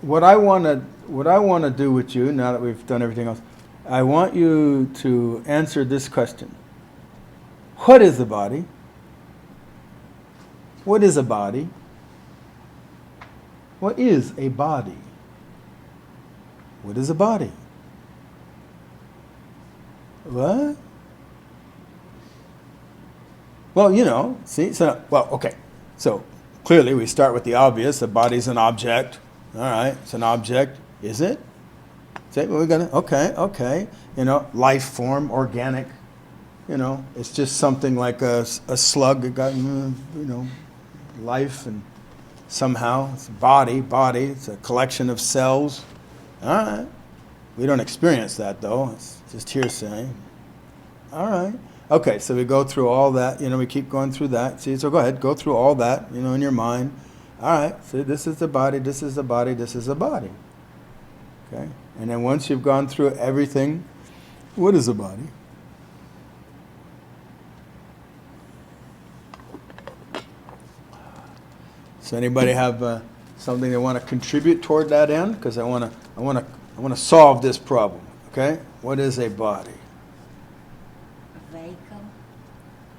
what I want to do with you, now that we've done everything else, I want you to answer this question. What is the body? What is a body? What is a body? What is a body? What? Well, see, okay. So clearly we start with the obvious. The body's an object. All right, it's an object. Is it? Say, well, we're gonna. Okay. Life form, organic. It's just something like a slug that got, life, and somehow it's a body. It's a collection of cells. All right. We don't experience that though. It's just hearsay. All right. Okay, so we go through all that. We keep going through that. See, so go ahead, go through all that. In your mind. All right. See, this is the body. This is the body. This is the body. Okay. And then once you've gone through everything, what is the body? Does anybody have something they want to contribute toward that end? Because I want to solve this problem. Okay. What is a body?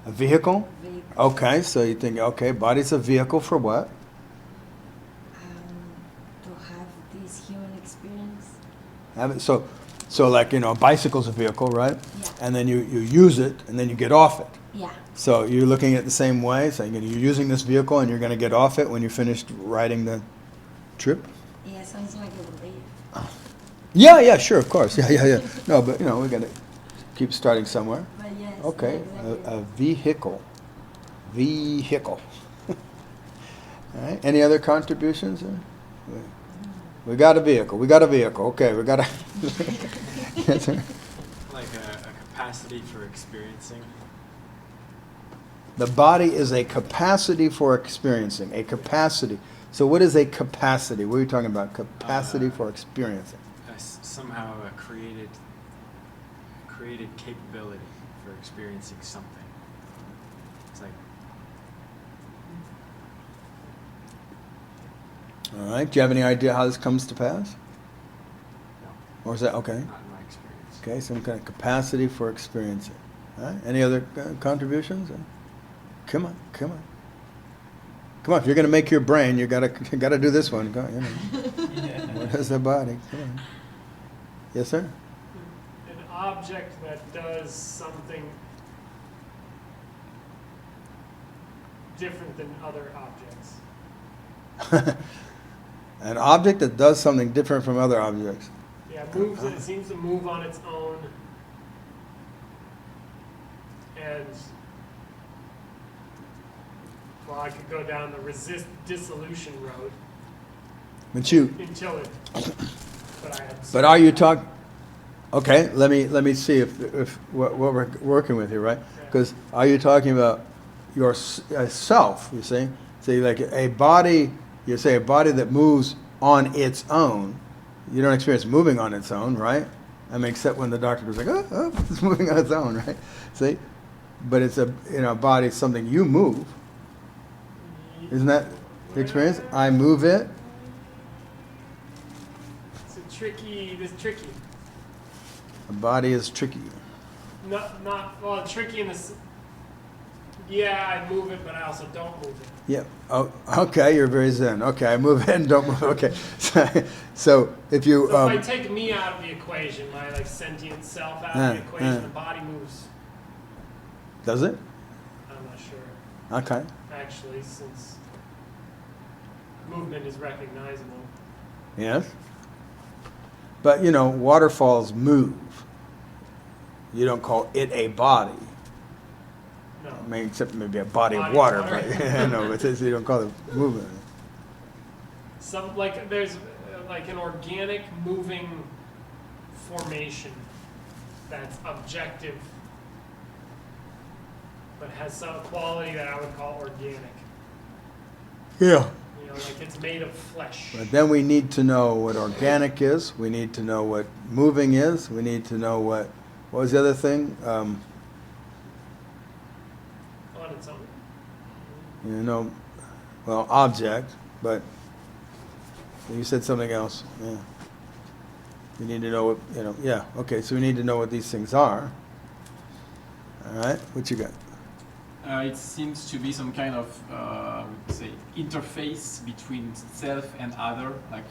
A vehicle? Okay, so you think, okay, body's a vehicle for what? To have this human experience. So like, a bicycle's a vehicle, right? Yeah. And then you use it, and then you get off it. Yeah. So you're looking at it the same way, so you're using this vehicle, and you're going to get off it when you're finished riding the trip? Yeah, sounds like a belief. Yeah, sure, of course. Yeah. No, but, we got to keep starting somewhere. But yes. Okay, Exactly. a vehicle. All right. Any other contributions? We got a vehicle. Okay, we got a. Like a capacity for experiencing. The body is a capacity for experiencing. A capacity. So what is a capacity? What are you talking about? Capacity for experiencing. Somehow a created capability for experiencing something. It's like. All right. Do you have any idea how this comes to pass? No. Or is that okay? Not in my experience. Okay, some kind of capacity for experiencing. All right. Any other contributions? Come on. If you're going to make your brain, you gotta do this one. Go, What is the body? Come on. Yes, sir. An object that does something different than other objects. An object that does something different from other objects. Yeah, moves. It seems to move on its own, and well, I could go down the resist dissolution road until it. But are you talking? Okay, let me see if what we're working with here, right? Because are you talking about yourself? You see, like a body. You say a body that moves on its own. You don't experience moving on its own, right? I mean, except when the doctor was like, oh, it's moving on its own, right? See, but it's a body, something you move. Isn't that the experience? I move it. It's tricky. A body is tricky. Tricky in this. Yeah, I move it, but I also don't move it. Yeah. Oh, okay. You're very zen. Okay, I move it and don't move. Okay. So if you. So if I take me out of the equation, my sentient self out of the equation, the body moves. Does it? I'm not sure. Okay. Actually, since movement is recognizable. Yes. But waterfalls move. You don't call it a body. No. I mean, except maybe a body of water, but you don't call it movement. There's an organic moving formation that's objective, but has some quality that I would call organic. Yeah. It's made of flesh. But then we need to know what organic is. We need to know what moving is. We need to know what was the other thing? On its own. Object, but You said something else. Yeah. We need to know what, yeah, okay, so we need to know what these things are. All right, what you got? It seems to be some kind of, say, interface between self and other. Like,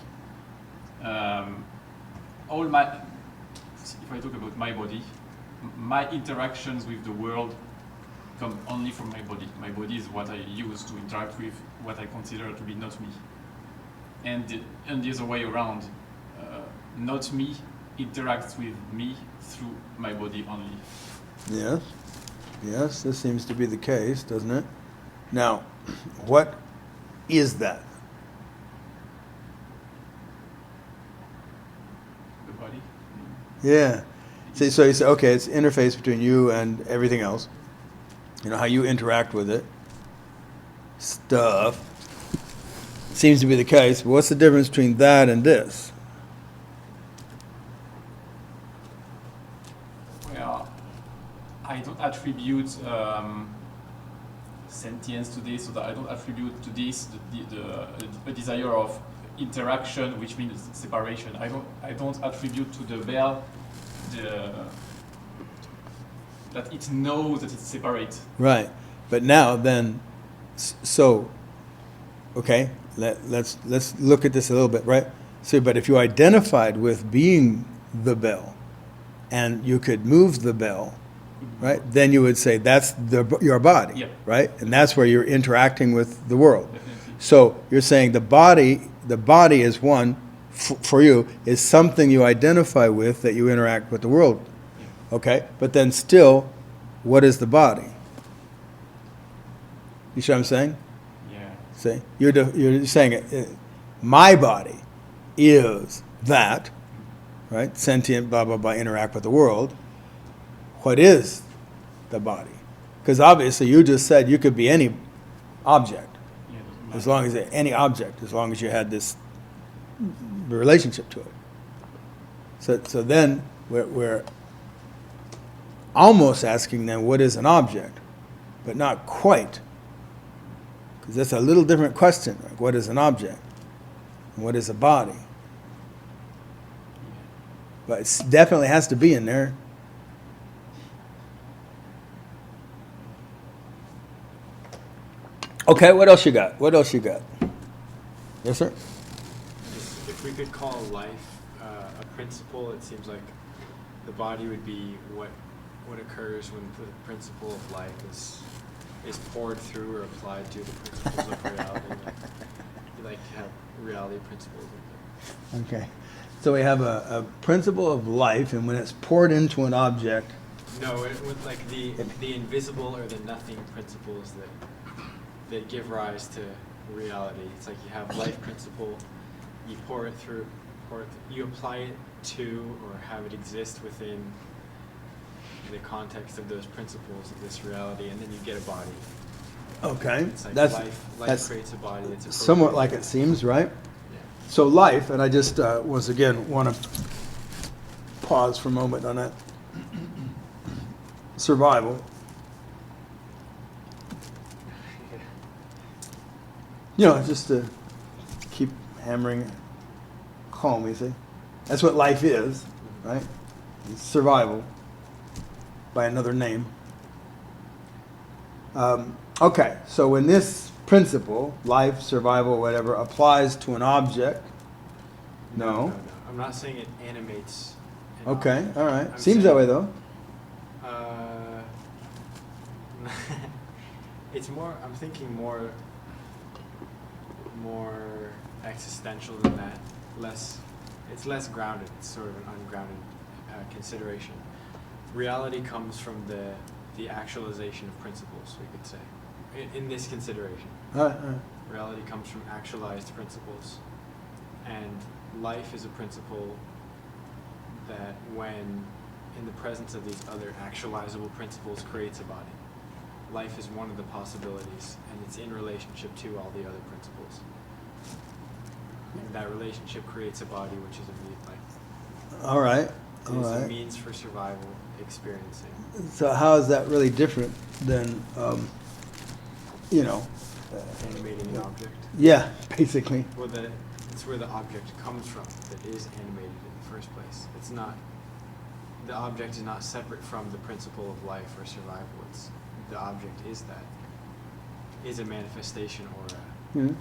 all my, if I talk about my body, my interactions with the world come only from my body. My body is what I use to interact with what I consider to be not me. And the other way around, not me interacts with me through my body only. Yes. Yes, this seems to be the case, doesn't it? Now, what is that? The body. Yeah. See, so you say, okay, it's interface between you and everything else. You know, how you interact with it. Stuff. Seems to be the case. But what's the difference between that and this? Well, I don't attribute sentience to this, so that I don't attribute to this a desire of interaction, which means separation. I don't attribute to the bell that it knows that it's separate. Right. But now then, so, okay, let's look at this a little bit, right? So, but if you identified with being the bell and you could move the bell, right, then you would say that's your body, Yep. right? And that's where you're interacting with the world. Definitely. So you're saying the body is one, for you, is something you identify with that you interact with the world. Okay? But then still, what is the body? You see what I'm saying? Yeah. See? You're saying my body is that, right? Sentient, blah, blah, blah, interact with the world. What is the body? Because obviously you just said you could be any object, Yeah, doesn't as matter. long as any object, as long as you had this relationship to it. So then we're almost asking them what is an object, but not quite, because that's a little different question. Like what is an object, and what is a body? But it definitely has to be in there. Okay, what else you got? What else you got? Yes, sir? If we could call life a principle, it seems like the body would be what occurs when the principle of life is poured through or applied to the principles of reality. You like to have reality principles. Okay. So we have a principle of life, and when it's poured into an object, No, with like the invisible or the nothing principles that give rise to reality. It's like you have life principle, you pour it through, you apply it to or have it exist within the context of those principles of this reality, and then you get a body. okay, It's like that's life creates a body. It's somewhat like it seems, right? Yeah. So life, and I just once again want to pause for a moment on that. Survival. You know, just to keep hammering home, you see. That's what life is, right? It's survival by another name. Okay, so when this principle, life, survival, whatever, applies to an object, no. I'm not saying it animates. an Okay, object. all right. I'm Seems that saying, way, though. It's more. I'm thinking more existential than that. It's less grounded. It's sort of an ungrounded consideration. Reality comes from the actualization of principles, we could say, in this consideration. All right, all right. Reality comes from actualized principles, and life is a principle that, when in the presence of these other actualizable principles, creates a body. Life is one of the possibilities, and it's in relationship to all the other principles. And that relationship creates a body, which is a life. All right, all It's a right. means for survival, experiencing. So how is that really different than, you know, Animating an object. yeah, basically. Well, It's where the object comes from that is animated in the first place. It's not, the object is not separate from the principle of life or survival. It's, the object is that, is a manifestation or a Hmm.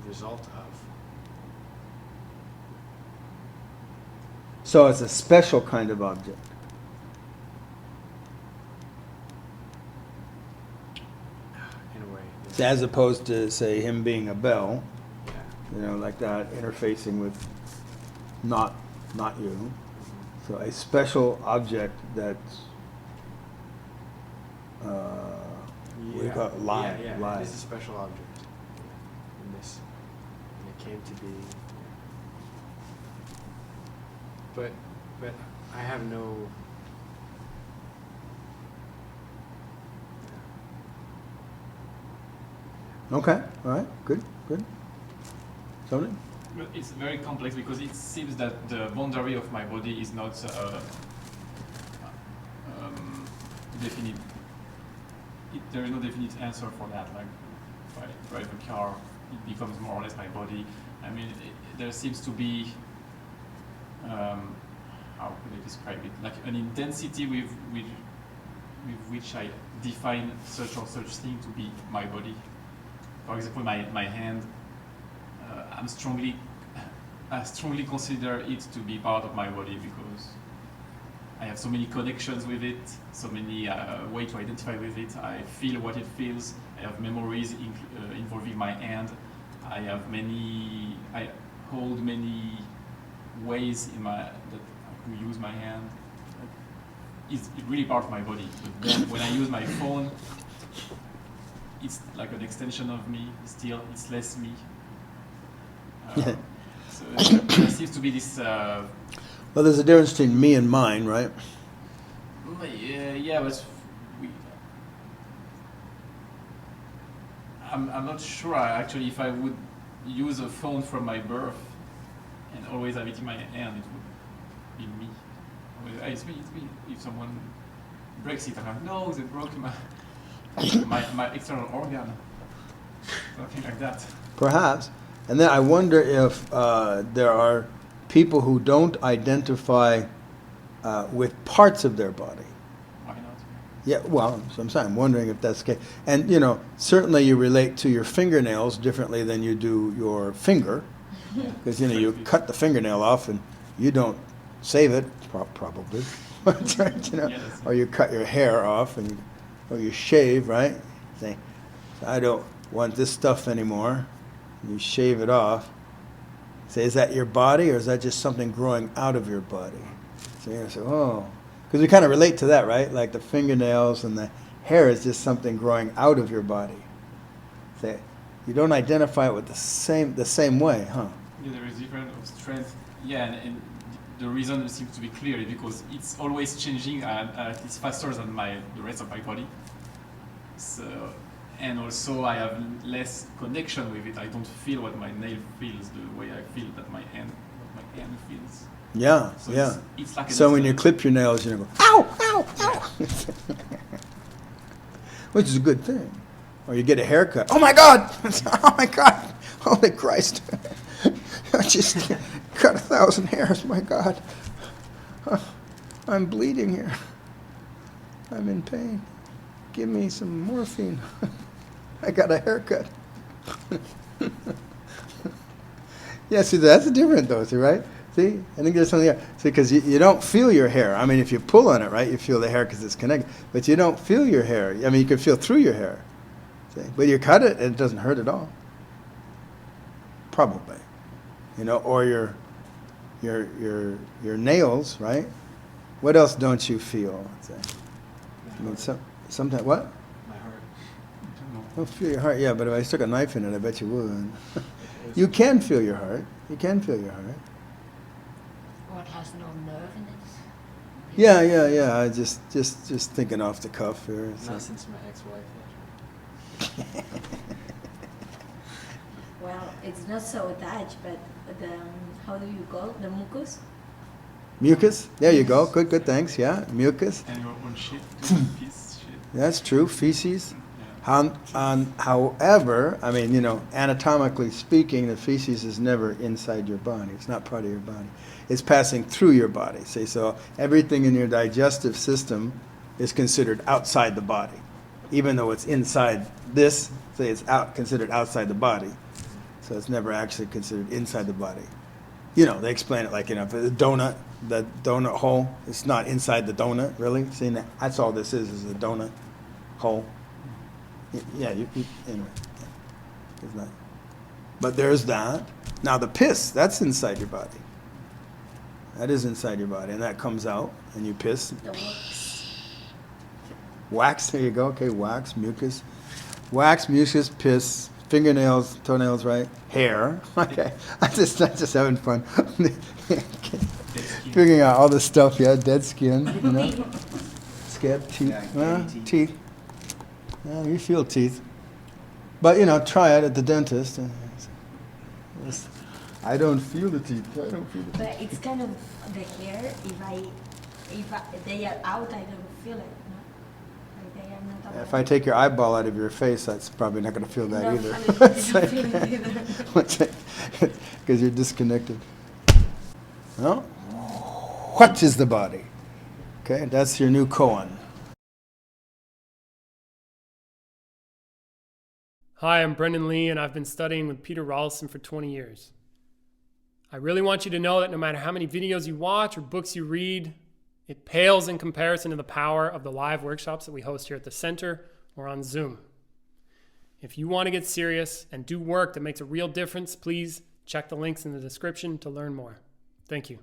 result of. So it's a special kind of object. In a way. So as opposed to, say, him being a bell, Yeah. you know, like that, interfacing with not you. Mhm. So a special object that's, what do you call it? Live, Yeah, live. it is a special object. Yeah. In this, and it came to be. Yeah. But I have no. Okay, all right, good. Somebody? Well, it's very complex because it seems that the boundary of my body is not definite. There is no definite answer for that. Like if I drive a car, it becomes more or less my body. I mean, there seems to be how could I describe it? Like an intensity with which I define such or such thing to be my body. For example, my hand. I strongly consider it to be part of my body because I have so many connections with it, so many ways to identify with it. I feel what it feels. I have memories involving my hand. I hold many ways in my that I could use my hand. It's really part of my body. But then when I use my phone, it's like an extension of me. Still, it's less me. So there seems to be this. Well, there's a difference between me and mine, right? Yeah, but I'm not sure actually if I would use a phone from my birth and always have it in my hand, it would be me. It's me. If someone breaks it, I'm like, no, they broke my external organ, something like that. Perhaps. And then I wonder if there are people who don't identify with parts of their body. Why not? Yeah, well, so I'm wondering if that's the case. And, you know, certainly you relate to your fingernails differently than you do your finger. Because, you know, you cut the fingernail off and you don't save it, probably. That's right, you know? Yeah, that's- Or you cut your hair off and or you shave, right? Say, I don't want this stuff anymore. You shave it off. Say, is that your body or is that just something growing out of your body? So you say, oh. Because we kind of relate to that, right? Like the fingernails and the hair is just something growing out of your body. Say, you don't identify it with the same way, huh? Yeah, there is different of strength. Yeah, and the reason seems to be clear because it's always changing and it's faster than the rest of my body. So, and also I have less connection with it. I don't feel what my nail feels the way I feel that my hand feels. Yeah, So yeah. it's like an So when you external- clip your nails, you go, ow, ow, ow. Which is a good thing. Or you get a haircut. Oh my God! Oh my God! Holy Christ! I just cut 1,000 hairs. My God! I'm bleeding here. I'm in pain. Give me some morphine. I got a haircut. Yeah, see, that's different though, see, right? See, I think there's something there. See, because you don't feel your hair. I mean, if you pull on it, right, you feel the hair because it's connected. But you don't feel your hair. I mean, you can feel through your hair. See? But you cut it and it doesn't hurt at all. Probably. You know, or your nails, right? What else don't you feel? See? I mean, sometimes, what? My heart. I don't know. Don't feel your heart. Yeah, but if I stuck a knife in it, I bet you would. You can feel your heart. You can feel your heart. Or it has no nerve in it. Yeah. I just thinking off the cuff here. Not since my ex-wife. Well, it's not so attached, but the how do you call it? The mucus? Mucus. There you go. Good. Thanks. Yeah, mucus. And your own shit, piece shit. That's true. Feces. Yeah. However, I mean, anatomically speaking, the feces is never inside your body. It's not part of your body. It's passing through your body. See, so everything in your digestive system is considered outside the body, even though it's inside this. Say it's considered outside the body, so it's never actually considered inside the body. They explain it like, if it's the donut hole, it's not inside the donut, really. See, that's all this is a donut hole. Yeah, anyway. It's not. But there's that. Now the piss, that's inside your body. That is inside your body, and that comes out, and you piss. The wax. Wax, there you go. Okay, wax, mucus. Wax, mucus, piss, fingernails, toenails, right? Hair. Okay, I'm just having fun. Figuring out all this stuff, dead skin, Scab, teeth. Teeth. Yeah, you feel teeth. But, try it at the dentist. I don't feel the teeth. But it's kind of the hair. If they are out, I don't feel it. No? Like they are not alive. If I take your eyeball out of your face, that's probably not going to feel that No, either. I mean, I don't feel it either. Because you're disconnected. Well, what is the body? Okay, that's your new koan. Hi, I'm Brendan Lee, and I've been studying with Peter Ralston for 20 years. I really want you to know that no matter how many videos you watch or books you read, it pales in comparison to the power of the live workshops that we host here at the center or on Zoom. If you want to get serious and do work that makes a real difference, please check the links in the description to learn more. Thank you.